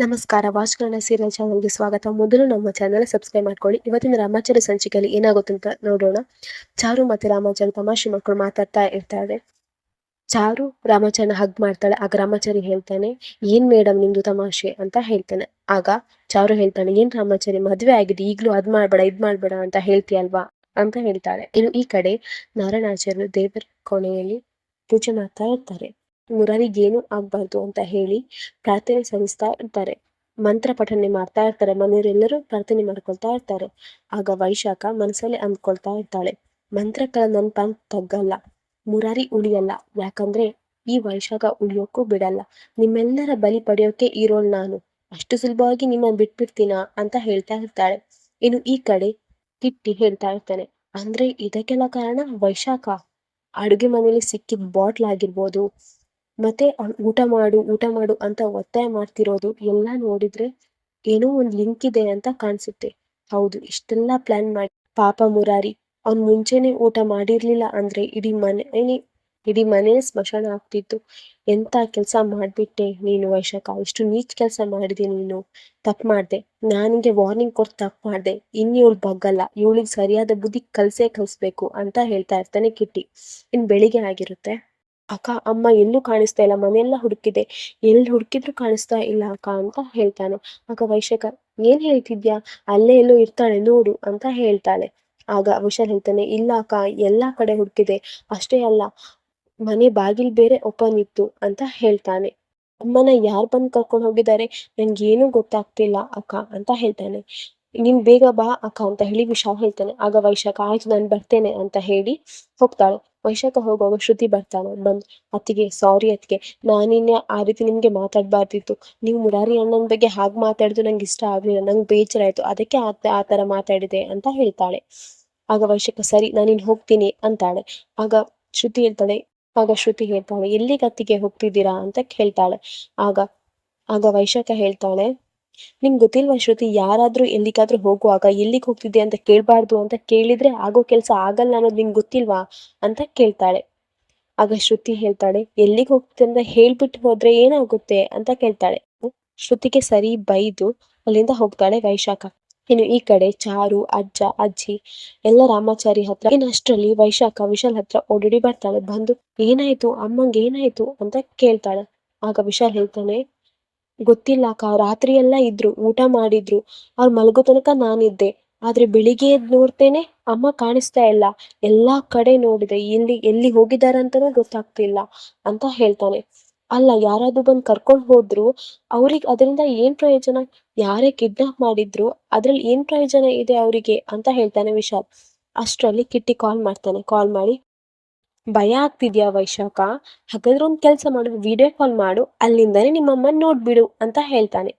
ನಮಸ್ಕಾರ. ವಾಚಕರಣ ಸೀರಿಯಲ್ ಚಾನಲ್ಗೆ ಸ್ವಾಗತ. ಮೊದಲು ನಮ್ಮ ಚಾನಲ್ ಸಬ್ಸ್ಕ್ರೈಬ್ ಮಾಡ್ಕೊಳ್ಳಿ. ಇವತ್ತಿನ ರಾಮಾಚಾರಿ ಸಂಚಿಕೆಯಲ್ಲಿ ಏನಾಗುತ್ತೆ ಅಂತ ನೋಡೋಣ. ಚಾರು ಮತ್ತೆ ರಾಮಾಚಾರಿ ತಮಾಷೆ ಮಕ್ಕಳು ಮಾತಾಡ್ತಾ ಇರ್ತಾರೆ. ಚಾರು ರಾಮಾಚಾರಿನ ಹಗ್ ಮಾಡ್ತಾಳೆ. ಆಗ ರಾಮಾಚಾರಿ ಹೇಳ್ತಾನೆ, ಏನ್ ಮೇಡಮ್ ನಿಮ್ದು ತಮಾಷೆ ಅಂತ ಹೇಳ್ತಾನೆ. ಆಗ ಚಾರು ಹೇಳ್ತಾನೆ, ಏನ್ ರಾಮಾಚಾರಿ ಮದ್ವೆ ಆಗಿದೆ, ಈಗ್ಲೂ ಅದ್ ಮಾಡ್ಬೇಡ ಇದ್ ಮಾಡ್ಬೇಡ ಅಂತ ಹೇಳ್ತೀಯಲ್ವಾ ಅಂತ ಹೇಳ್ತಾಳೆ. ಇನ್ನು ಈ ಕಡೆ ನಾರಾಯಣಾಚಾರ್ಯರು ದೇವರ ಕೋಣೆಯಲ್ಲಿ ಪೂಜೆ ಮಾಡ್ತಾ ಇರ್ತಾರೆ. ಮುರಾರಿಗೇನು ಆಗ್ಬಾರ್ದು ಅಂತ ಹೇಳಿ ಪ್ರಾರ್ಥನೆ ಸಲ್ಲಿಸ್ತಾ ಇರ್ತಾರೆ. ಮಂತ್ರ ಪಠನೆ ಮಾಡ್ತಾ ಇರ್ತಾರೆ. ಮನೆಯವರೆಲ್ಲರೂ ಪ್ರಾರ್ಥನೆ ಮಾಡ್ಕೊಳ್ತಾ ಇರ್ತಾರೆ. ಆಗ ವೈಶಾಖ ಮನಸ್ಸಲ್ಲಿ ಅಂದ್ಕೊಳ್ತಾ ಇರ್ತಾಳೆ, ಮಂತ್ರಗಳ ನನ್ ಪಂಕ್ ತಗ್ಗಲ್ಲ, ಮುರಾರಿ ಉಳಿಯಲ್ಲ, ಯಾಕಂದ್ರೆ ಈ ವೈಶಾಖ ಉಳಿಯೋಕ್ಕೂ ಬಿಡಲ್ಲ, ನಿಮ್ಮೆಲ್ಲರ ಬಲಿ ಪಡೆಯೋಕೆ ಇರೋಳ್ ನಾನು, ಅಷ್ಟು ಸುಲಭವಾಗಿ ನಿಮ್ಮನ್ನ ಬಿಟ್ಬಿಡ್ತೀನಾ ಅಂತ ಹೇಳ್ತಾ ಇರ್ತಾಳೆ. ಇನ್ನು ಈ ಕಡೆ ಕಿಟ್ಟಿ ಹೇಳ್ತಾ ಇರ್ತಾನೆ, ಅಂದ್ರೆ ಇದಕ್ಕೆಲ್ಲ ಕಾರಣ ವೈಶಾಖ. ಅಡುಗೆ ಮನೆಯಲ್ಲಿ ಸಿಕ್ಕಿದ ಬಾಟ್ಲ್ ಆಗಿರ್ಬೋದು, ಮತ್ತೆ ಊಟ ಮಾಡು ಅಂತ ಒತ್ತಾಯ ಮಾಡ್ತಿರೋದು ಎಲ್ಲ ನೋಡಿದ್ರೆ ಏನೋ ಒಂದ್ ಲಿಂಕ್ ಇದೆ ಅಂತ ಕಾಣಿಸುತ್ತೆ. ಹೌದು, ಇಷ್ಟೆಲ್ಲಾ ಪ್ಲಾನ್ ಮಾಡಿ ಪಾಪ ಮುರಾರಿ ಅವ್ನ್ ಮುಂಚೆನೆ ಊಟ ಮಾಡಿರ್ಲಿಲ್ಲ ಅಂದ್ರೆ ಇಡೀ ಮನೆ ಸ್ಮಶಾನ ಆಗ್ತಿತ್ತು. ಎಂತ ಕೆಲ್ಸ ಮಾಡ್ಬಿಟ್ಟೆ ನೀನು ವೈಶಾಖ, ಇಷ್ಟು ನೀಚ್ ಕೆಲ್ಸ ಮಾಡಿದೆ ನೀನು, ತಪ್ಪು ಮಾಡ್ದೆ, ನಾನಿಗೆ ವಾರ್ನಿಂಗ್ ಕೊಟ್ಟು ತಪ್ಪು ಮಾಡ್ದೆ, ಇವಳು ಬಗ್ಗಲ್ಲ, ಇವಳಿಗೆ ಸರಿಯಾದ ಬುದ್ಧಿ ಕಲ್ಸ್ಬೇಕು ಅಂತ ಹೇಳ್ತಾ ಇರ್ತಾನೆ ಕಿಟ್ಟಿ. ಇನ್ ಬೆಳಿಗ್ಗೆ ಆಗಿರುತ್ತೆ. ಅಕ್ಕ, ಅಮ್ಮ ಎಲ್ಲೂ ಕಾಣಿಸ್ತಾ ಇಲ್ಲ, ಮನೆಯೆಲ್ಲ ಹುಡುಕಿದೆ, ಎಲ್ಲಿ ಹುಡುಕಿದ್ರು ಕಾಣಿಸ್ತಾ ಇಲ್ಲ ಅಕ್ಕ ಅಂತ ಹೇಳ್ತಾನೆ. ಆಗ ವೈಶಾಖ, ಏನ್ ಹೇಳ್ತಿದ್ಯಾ, ಅಲ್ಲೇ ಎಲ್ಲೋ ಇರ್ತಾಳೆ ನೋಡು ಅಂತ ಹೇಳ್ತಾಳೆ. ಆಗ ವಿಶಾಲ್ ಹೇಳ್ತಾನೆ, ಇಲ್ಲ ಅಕ್ಕ, ಎಲ್ಲಾ ಕಡೆ ಹುಡುಕಿದೆ, ಅಷ್ಟೇ ಅಲ್ಲ ಮನೆ ಬಾಗಿಲ್ ಬೇರೆ ಓಪನ್ ಇತ್ತು ಅಂತ ಹೇಳ್ತಾನೆ. ಅಮ್ಮನ ಯಾರ್ ಬಂದ್ ಕರ್ಕೊಂಡು ಹೋಗಿದ್ದಾರೆ ನನ್ಗೇನು ಗೊತ್ತಾಗ್ತಿಲ್ಲ ಅಕ್ಕ ಅಂತ ಹೇಳ್ತಾನೆ. ನೀನ್ ಬೇಗ ಬಾ ಅಕ್ಕ ಅಂತ ಹೇಳಿ ವಿಶಾಲ್ ಹೇಳ್ತಾನೆ. ಆಗ ವೈಶಾಖ, ಆಯ್ತು ನಾನು ಬರ್ತೇನೆ ಅಂತ ಹೇಳಿ ಹೋಗ್ತಾಳೆ. ವೈಶಾಖ ಹೋಗುವಾಗ ಶ್ರುತಿ ಬರ್ತಾಳೆ. ಬಂದ್, ಅತ್ತಿಗೆ ಸಾರಿ ಅತ್ತಿಗೆ, ನಾನಿನ್ನೆ ಆ ರೀತಿ ನಿಮ್ಗೆ ಮಾತಾಡ್ಬಾರ್ದಿತ್ತು, ನೀವು ಮುರಾರಿ ಅಣ್ಣನ ಬಗ್ಗೆ ಹಾಗೆ ಮಾತಾಡಿದ್ರು ನಂಗೆ ಇಷ್ಟ ಆಗ್ಲಿಲ್ಲ, ನಂಗೆ ಬೇಜಾರ ಆಯ್ತು, ಅದಕ್ಕೆ ಆ ತರ ಮಾತಾಡಿದೆ ಅಂತ ಹೇಳ್ತಾಳೆ. ಆಗ ವೈಶಾಖ, ಸರಿ ನಾನಿನ್ ಹೋಗ್ತೀನಿ ಅಂತಾಳೆ. ಆಗ ಶ್ರುತಿ ಹೇಳ್ತಾಳೆ ಎಲ್ಲಿಗೆ ಅತ್ತಿಗೆ ಹೋಗ್ತಿದ್ದೀರಾ ಅಂತ ಕೇಳ್ತಾಳೆ. ಆಗ ಆಗ ವೈಶಾಖ ಹೇಳ್ತಾಳೆ, ನಿಂಗ್ ಗೊತ್ತಿಲ್ವಾ ಶ್ರುತಿ, ಯಾರಾದ್ರೂ ಎಲ್ಲಿಗಾದ್ರೂ ಹೋಗುವಾಗ ಎಲ್ಲಿಗೆ ಹೋಗ್ತಿದ್ದೆ ಅಂತ ಕೇಳ್ಬಾರ್ದು ಅಂತ ಕೇಳಿದ್ರೆ ಆಗೋ ಕೆಲ್ಸ ಆಗಲ್ಲ ಅನ್ನೋದು ನಿಂಗೆ ಗೊತ್ತಿಲ್ವಾ ಅಂತ ಕೇಳ್ತಾಳೆ. ಆಗ ಶ್ರುತಿ ಹೇಳ್ತಾಳೆ, ಎಲ್ಲಿಗೆ ಹೋಗ್ತಿದ್ದೆ ಅಂತ ಹೇಳ್ಬಿಟ್ಟು ಹೋದ್ರೆ ಏನಾಗುತ್ತೆ ಅಂತ ಕೇಳ್ತಾಳೆ. ಶ್ರುತಿಗೆ ಸರಿ ಬೈದು ಅಲ್ಲಿಂದ ಹೋಗ್ತಾಳೆ ವೈಶಾಖ. ಇನ್ನು ಈ ಕಡೆ ಚಾರು, ಅಜ್ಜ, ಅಜ್ಜಿ ಎಲ್ಲ ರಾಮಾಚಾರಿ ಹತ್ರ. ಇನ್ನು ಅಷ್ಟರಲ್ಲಿ ವೈಶಾಖ ವಿಶಾಲ್ ಹತ್ರ ಓಡೋಡಿ ಬರ್ತಾಳೆ. ಬಂದು, ಏನಾಯ್ತು ಅಮ್ಮಂಗೆ ಏನಾಯ್ತು ಅಂತ ಕೇಳ್ತಾಳೆ. ಆಗ ವಿಶಾಲ್ ಹೇಳ್ತಾನೆ, ಗೊತ್ತಿಲ್ಲ ಅಕ್ಕ, ರಾತ್ರಿ ಎಲ್ಲ ಇದ್ರು, ಊಟ ಮಾಡಿದ್ರು, ಅವ್ರು ಮಲಗೋ ತನಕ ನಾನಿದ್ದೆ, ಆದ್ರೆ ಬೆಳಿಗ್ಗೆ ಎದ್ದು ನೋಡ್ತೇನೆ ಅಮ್ಮ ಕಾಣಿಸ್ತಾ ಇಲ್ಲ, ಎಲ್ಲಾ ಕಡೆ ನೋಡಿದೆ, ಎಲ್ಲಿ ಹೋಗಿದಾರಂತನೂ ಗೊತ್ತಾಗ್ತಿಲ್ಲ ಅಂತ ಹೇಳ್ತಾನೆ. ಅಲ್ಲ, ಯಾರಾದ್ರೂ ಬಂದು ಕರ್ಕೊಂಡು ಹೋದ್ರು ಅವ್ರಿಗೆ ಅದರಿಂದ ಏನ್ ಪ್ರಯೋಜನ, ಯಾರೇ ಕಿಡ್ನಾಪ್ ಮಾಡಿದ್ರು ಅದ್ರಲ್ಲಿ ಏನ್ ಪ್ರಯೋಜನ ಇದೆ ಅವರಿಗೆ ಅಂತ ಹೇಳ್ತಾನೆ ವಿಶಾಲ್. ಅಷ್ಟರಲ್ಲಿ ಕಿಟ್ಟಿ ಕಾಲ್ ಮಾಡ್ತಾನೆ. ಕಾಲ್ ಮಾಡಿ, ಭಯ ಆಗ್ತಿದ್ಯಾ ವೈಶಾಖ, ಹಾಗಾದ್ರೆ ಒಂದ್ ಕೆಲ್ಸ ಮಾಡು, ವಿಡಿಯೋ ಕಾಲ್ ಮಾಡು, ಅಲ್ಲಿಂದಾನೆ ನಿಮ್ಮಮ್ಮ ನೋಡ್ಬಿಡು ಅಂತ ಹೇಳ್ತಾನೆ.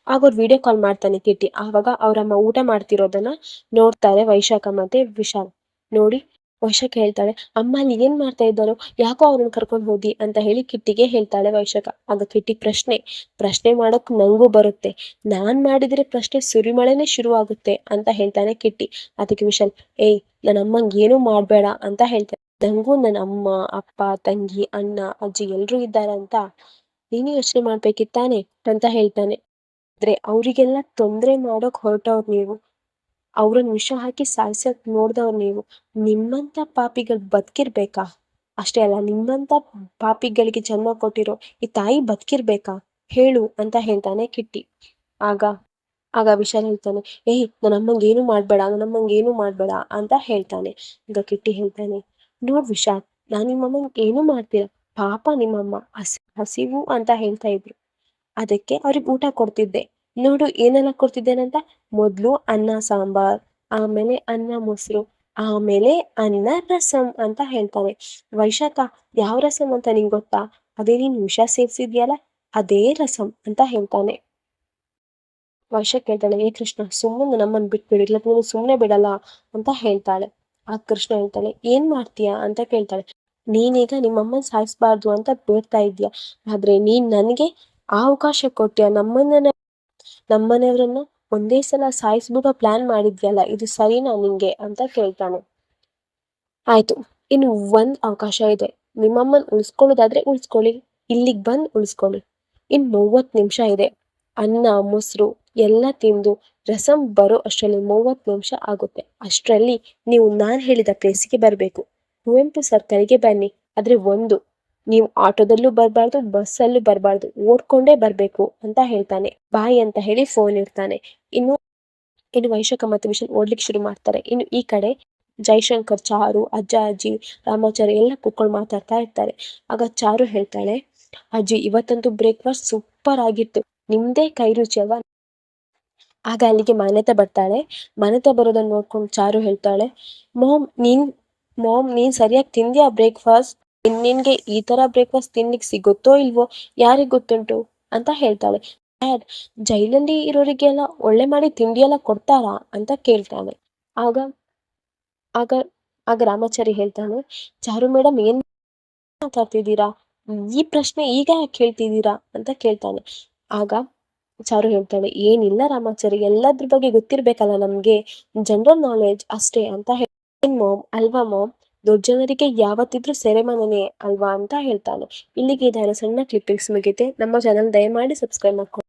ಆಗ ಅವ್ರು ವಿಡಿಯೋ ಕಾಲ್ ಮಾಡ್ತಾನೆ ಕಿಟ್ಟಿ. ಆವಾಗ ಅವ್ರಮ್ಮ ಊಟ ಮಾಡ್ತಿರೋದನ್ನ ನೋಡ್ತಾರೆ ವೈಶಾಖ ಮತ್ತೆ ವಿಶಾಲ್. ನೋಡಿ ವೈಶಾಖ ಹೇಳ್ತಾಳೆ, ಅಮ್ಮ ಅಲ್ಲಿ ಏನ್ ಮಾಡ್ತಾ ಇದ್ದಾರೋ, ಯಾಕೋ ಅವ್ರನ್ನ ಕರ್ಕೊಂಡು ಹೋದಿ ಅಂತ ಹೇಳಿ ಕಿಟ್ಟಿಗೆ ಹೇಳ್ತಾಳೆ ವೈಶಾಖ. ಆಗ ಕಿಟ್ಟಿ, ಪ್ರಶ್ನೆ ಮಾಡೋಕ್ ನಂಗೂ ಬರುತ್ತೆ, ನಾನ್ ಮಾಡಿದ್ರೆ ಪ್ರಶ್ನೆ ಸುರಿಮಳೆನೆ ಶುರು ಆಗುತ್ತೆ ಅಂತ ಹೇಳ್ತಾನೆ ಕಿಟ್ಟಿ. ಅದಕ್ಕೆ ವಿಶಾಲ್, ಏಯ್ ನನ್ನ ಅಮ್ಮಂಗೆ ಏನೂ ಮಾಡ್ಬೇಡ ಅಂತ ಹೇಳ್ತಾನೆ. ನಂಗೂ ನನ್ನ ಅಮ್ಮ, ಅಪ್ಪ, ತಂಗಿ, ಅಣ್ಣ, ಅಜ್ಜಿ ಎಲ್ರೂ ಇದ್ದಾರೆ ಅಂತ ನೀನು ಯೋಚನೆ ಮಾಡ್ಬೇಕಿತ್ತಾನೆ ಅಂತ ಹೇಳ್ತಾನೆ. ಆದ್ರೆ ಅವರಿಗೆಲ್ಲ ತೊಂದ್ರೆ ಮಾಡೋಕ್ ಹೊರಟವ್ರು ನೀವು, ಅವ್ರನ್ನ ವಿಷ ಹಾಕಿ ಸಾಯ್ಸಕ್ ನೋಡ್ದವ್ರು ನೀವು, ನಿಮ್ಮಂತ ಪಾಪಿಗಳು ಬದುಕಿರ್ಬೇಕಾ? ಅಷ್ಟೇ ಅಲ್ಲ, ನಿಮ್ಮಂತ ಪಾಪಿಗಳಿಗೆ ಜನ್ಮ ಕೊಟ್ಟಿರೋ ಈ ತಾಯಿ ಬದುಕಿರ್ಬೇಕಾ ಹೇಳು ಅಂತ ಹೇಳ್ತಾನೆ ಕಿಟ್ಟಿ. ಆಗ ವಿಶಾಲ್ ಹೇಳ್ತಾನೆ, ಏಯ್ ನನ್ನಮ್ಮಂಗೆ ಏನು ಮಾಡ್ಬೇಡ ಅಂತ ಹೇಳ್ತಾನೆ. ಈಗ ಕಿಟ್ಟಿ ಹೇಳ್ತಾನೆ, ನೋಡ್ ವಿಶಾಲ್, ನಾನ್ ನಿಮ್ಮಮ್ಮಂಗೆ ಏನು ಮಾಡ್ತೀರ, ಪಾಪ ನಿಮ್ಮಮ್ಮ ಹಸಿವು ಅಂತ ಹೇಳ್ತಾ ಇದ್ರು, ಅದಕ್ಕೆ ಅವ್ರಿಗೆ ಊಟ ಕೊಡ್ತಿದ್ದೆ, ನೋಡು ಏನೆಲ್ಲ ಕೊಡ್ತಿದ್ದೇನಂತ, ಮೊದ್ಲು ಅನ್ನ ಸಾಂಬಾರ್, ಆಮೇಲೆ ಅನ್ನ ಮೊಸರು, ಆಮೇಲೆ ಅನ್ನ ರಸಂ ಅಂತ ಹೇಳ್ತಾನೆ. ವೈಶಾಖ, ಯಾವ ರಸಂ ಅಂತ ನಿಂಗೆ ಗೊತ್ತಾ, ಅದೇ ನೀನ್ ವಿಷ ಸೇರ್ಸಿದ್ಯಲ್ಲ ಅದೇ ರಸಂ ಅಂತ ಹೇಳ್ತಾನೆ. ವೈಶಾಖ ಹೇಳ್ತಾಳೆ, ಏ ಕೃಷ್ಣ, ಸುಮ್ಮನೆ ನಮ್ಮನ್ನು ಬಿಟ್ಬಿಡು, ಇಲ್ಲ ನೀನು ಸುಮ್ಮನೆ ಬಿಡಲ್ಲ ಅಂತ ಹೇಳ್ತಾಳೆ. ಆ ಕೃಷ್ಣ ಹೇಳ್ತಾಳೆ, ಏನ್ ಮಾಡ್ತೀಯಾ ಅಂತ ಕೇಳ್ತಾಳೆ. ನೀನೀಗ ನಿಮ್ಮಮ್ಮನ್ ಸಾಯಿಸ್ಬಾರ್ದು ಅಂತ ಬೇಡ್ತಾ ಇದ್ಯಾ, ಆದ್ರೆ ನೀನ್ ನನಗೆ ಆ ಅವಕಾಶ ಕೊಟ್ಟ್ಯಾ, ನಮ್ಮನೆಯವ್ರನ್ನ ಒಂದೇ ಸಲ ಸಾಯಿಸ್ಬಿಡೋ ಪ್ಲಾನ್ ಮಾಡಿದ್ಯಲ್ಲ, ಇದು ಸರಿನಾ ನಿಂಗೆ ಅಂತ ಕೇಳ್ತಾನೆ. ಆಯ್ತು, ಇನ್ನು ಒಂದ್ ಅವಕಾಶ ಇದೆ, ನಿಮ್ಮಮ್ಮನ್ ಉಳಿಸ್ಕೊಳ್ಳೋದಾದ್ರೆ ಉಳಿಸ್ಕೊಳ್ಳಿ, ಇಲ್ಲಿಗೆ ಬಂದ್ ಉಳಿಸ್ಕೊಳ್ಳಿ, ಇನ್ 30 ನಿಮಿಷ ಇದೆ, ಅನ್ನ ಮೊಸರು ಎಲ್ಲ ತಿಂದು ರಸಂ ಬರೋ ಅಷ್ಟರಲ್ಲಿ 30 ನಿಮಿಷ ಆಗುತ್ತೆ. ಅಷ್ಟರಲ್ಲಿ ನೀವು ನಾನು ಹೇಳಿದ ಪ್ಲೇಸಿಗೆ ಬರಬೇಕು. ಕುವೆಂಪು ಸರ್ಕಲ್ಗೆ ಬನ್ನಿ. ಆದ್ರೆ ಒಂದು, ನೀವು ಆಟೋದಲ್ಲೂ ಬರಬಾರ್ದು, ಬಸ್ಸಲ್ಲೂ ಬರಬಾರ್ದು, ಓಡ್ಕೊಂಡೇ ಬರಬೇಕು ಅಂತ ಹೇಳ್ತಾನೆ. ಬಾಯ್ ಅಂತ ಹೇಳಿ ಫೋನ್ ಇಡ್ತಾನೆ. ಇನ್ನು ವೈಶಾಖ ಮತ್ತು ವಿಶಾಲ್ ಓಡ್ಲಿಕ್ಕೆ ಶುರು ಮಾಡ್ತಾರೆ. ಇನ್ನು ಈ ಕಡೆ ಜೈಶಂಕರ್, ಚಾರು, ಅಜ್ಜ ಅಜ್ಜಿ, ರಾಮಾಚಾರಿ ಎಲ್ಲ ಕೂತ್ಕೊಂಡು ಮಾತಾಡ್ತಾ ಇರ್ತಾರೆ. ಆಗ ಚಾರು ಹೇಳ್ತಾಳೆ, ಅಜ್ಜಿ ಇವತ್ತಂತೂ ಬ್ರೇಕ್ಫಾಸ್ಟ್ ಸೂಪರ್ ಆಗಿತ್ತು, ನಿಮ್ದೇ ಕೈ ರುಚಿ ಅಲ್ವಾ. ಆಗ ಅಲ್ಲಿಗೆ ಮಾನ್ಯತಾ ಬರ್ತಾಳೆ. ಮಾನ್ಯತಾ ಬರೋದನ್ನ ನೋಡ್ಕೊಂಡು ಚಾರು ಹೇಳ್ತಾಳೆ, ಮಾಮ್ ನೀನ್ ಸರಿಯಾಗಿ ತಿಂದ್ಯಾ ಬ್ರೇಕ್ಫಾಸ್ಟ್? ನಿನ್ಗೆ ಈ ತರ ಬ್ರೇಕ್ಫಾಸ್ಟ್ ತಿನ್ಲಿಕ್ಕೆ ಸಿಗುತ್ತೋ ಇಲ್ವೋ ಯಾರಿಗ್ ಗೊತ್ತುಂಟು ಅಂತ ಹೇಳ್ತಾಳೆ. ಡ್ಯಾಡ್, ಜೈಲಲ್ಲಿ ಇರೋರಿಗೆಲ್ಲ ಒಳ್ಳೆ ಮಾಡಿ ತಿಂಡಿ ಎಲ್ಲ ಕೊಡ್ತಾರಾ ಅಂತ ಕೇಳ್ತಾನೆ. ಆಗ ಆಗ ಆಗ ರಾಮಾಚಾರಿ ಹೇಳ್ತಾನೆ, ಚಾರು ಮೇಡಮ್ ಏನ್ ಮಾತಾಡ್ತಿದ್ದೀರಾ, ಈ ಪ್ರಶ್ನೆ ಈಗ ಯಾಕೆ ಹೇಳ್ತಿದ್ದೀರಾ ಅಂತ ಕೇಳ್ತಾನೆ. ಆಗ ಚಾರು ಹೇಳ್ತಾಳೆ, ಏನಿಲ್ಲ ರಾಮಾಚಾರಿ, ಎಲ್ಲದ್ರ ಬಗ್ಗೆ ಗೊತ್ತಿರ್ಬೇಕಲ್ಲ ನಮ್ಗೆ, ಜನರಲ್ ನಾಲೆಡ್ಜ್ ಅಷ್ಟೇ ಅಂತ ಮಾಮ್ ಅಲ್ವಾ ಮಾಮ್, ದೊಡ್ಡ ಜನರಿಗೆ ಯಾವತ್ತಿದ್ರೂ ಸೆರೆಮನೆನೇ ಅಲ್ವಾ ಅಂತ ಹೇಳ್ತಾನೆ. ಇಲ್ಲಿಗೆ ಇದರ ಸಣ್ಣ ಕ್ಲಿಪ್ಪಿಂಗ್ಸ್ ಮುಗಿದೆ. ನಮ್ಮ ಚಾನಲ್ ದಯಮಾಡಿ ಸಬ್ಸ್ಕ್ರೈಬ್ ಮಾಡ್ಕೊಂಡು